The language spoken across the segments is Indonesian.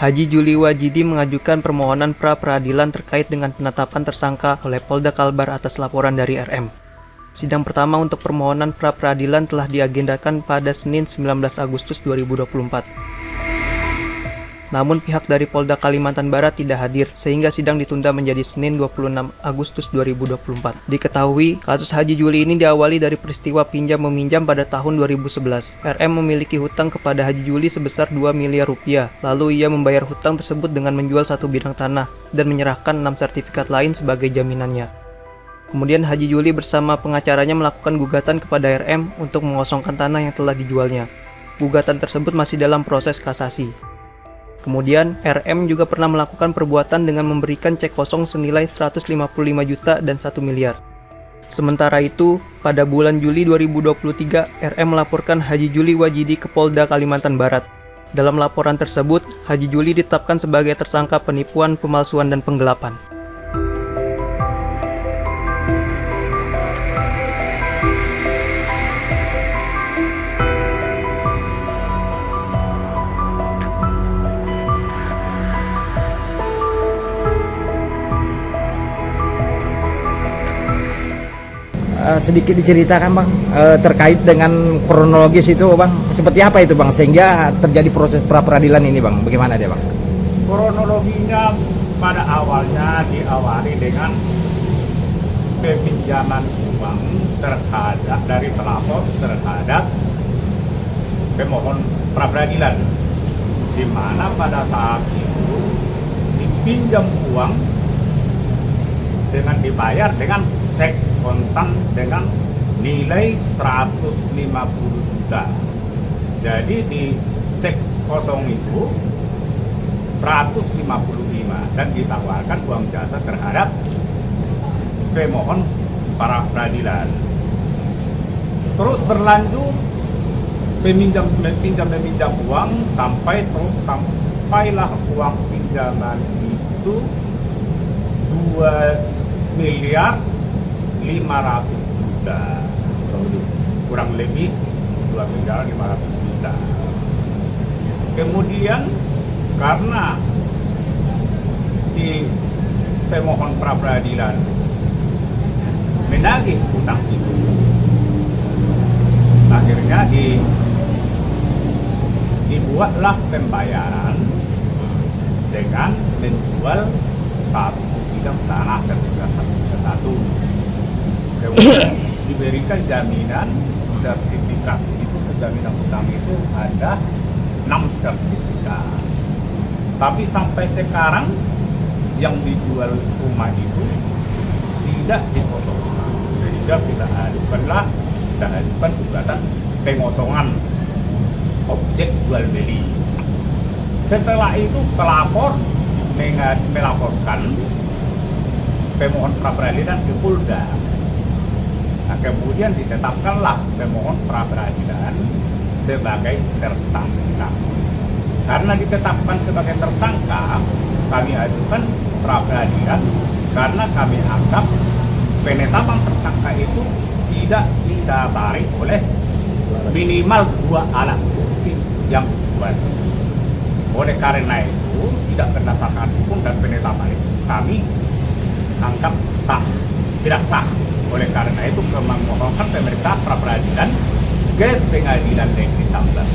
Haji Juli Wajidi mengajukan permohonan pra-peradilan terkait dengan penetapan tersangka oleh Polda Kalbar atas laporan dari RM. Sidang pertama untuk permohonan pra-peradilan telah diagendakan pada Senin 19 Agustus 2024. Namun pihak dari Polda Kalimantan Barat tidak hadir, sehingga sidang ditunda menjadi Senin 26 Agustus 2024. Diketahui, kasus Haji Juli ini diawali dari peristiwa pinjam-meminjam pada tahun 2011. RM memiliki hutang kepada Haji Juli sebesar 2 miliar rupiah, lalu ia membayar hutang tersebut dengan menjual satu bidang tanah dan menyerahkan 6 sertifikat lain sebagai jaminannya. Kemudian Haji Juli bersama pengacaranya melakukan gugatan kepada RM untuk mengosongkan tanah yang telah dijualnya. Gugatan tersebut masih dalam proses kasasi. Kemudian, RM juga pernah melakukan perbuatan dengan memberikan cek kosong senilai 155 juta dan 1 miliar. Sementara itu, pada bulan Juli 2023, RM melaporkan Haji Juli Wajidi ke Polda Kalimantan Barat. Dalam laporan tersebut, Haji Juli ditetapkan sebagai tersangka penipuan, pemalsuan, dan penggelapan. Sedikit diceritakan Bang terkait dengan kronologis itu Bang, seperti apa itu Bang sehingga terjadi proses pra-peradilan ini Bang, bagaimana dia Bang? Kronologinya pada awalnya diawali dengan peminjaman uang terhadap dari pelapor terhadap pemohon pra-peradilan, di mana pada saat itu dipinjam uang dengan dibayar dengan cek kontan dengan nilai 150 juta. Jadi di cek kosong itu 155 dan ditawarkan uang jasa terhadap pemohon para peradilan. Terus berlanjut meminjam uang sampailah uang pinjaman itu 2 miliar 500 juta, kurang lebih 2 miliar 500 juta. Kemudian karena si pemohon pra-peradilan menagih hutang itu, akhirnya dibuatlah pembayaran dengan menjual satu bidang tanah sertifikat satu. Kemudian diberikan jaminan sertifikat itu, jaminan hutang itu ada 6 sertifikat. Tapi sampai sekarang yang dijual rumah itu tidak dikosongkan, sehingga kita ajukan gugatan pengosongan objek jual beli. Setelah itu pelapor melaporkan pemohon pra-peradilan ke Polda. Nah, kemudian ditetapkanlah pemohon pra-peradilan sebagai tersangka. Karena ditetapkan sebagai tersangka, kami ajukan pra-peradilan karena kami anggap penetapan tersangka itu tidak didasari oleh minimal 2 alat bukti yang kuat. Oleh karena itu tidak berdasarkan hukum dan penetapan itu kami anggap sah, tidak sah. Oleh karena itu memohonkan pemeriksaan pra-peradilan ke Pengadilan Negeri Sambas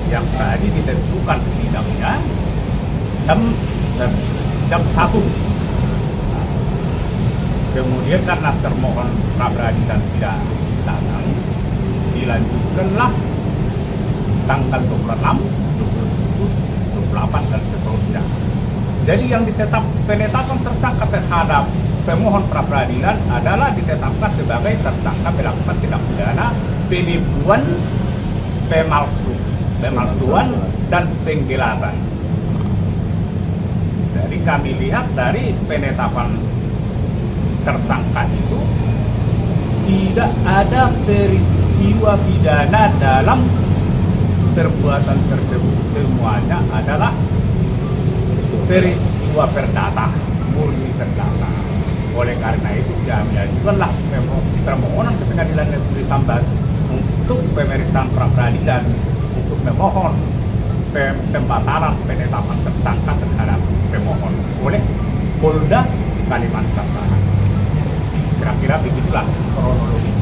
yang tadi ditentukan sidangnya jam 1. Kemudian karena termohon pra-peradilan tidak datang, dilanjutkanlah tanggal 26, 27, 28 dan seterusnya. Jadi yang penetapan tersangka terhadap pemohon pra-peradilan adalah ditetapkan sebagai tersangka melakukan tindak pidana penipuan, pemalsuan dan penggelapan. Jadi kami lihat dari penetapan tersangka itu tidak ada peristiwa pidana dalam perbuatan tersebut, semuanya adalah peristiwa perdata, murni perdata. Oleh karena itu kami ajukanlah permohonan ke Pengadilan Negeri Sambas untuk pemeriksaan pra-peradilan untuk memohon pembatalan penetapan tersangka terhadap pemohon oleh Polda Kalimantan Barat. Kira-kira begitulah kronologi.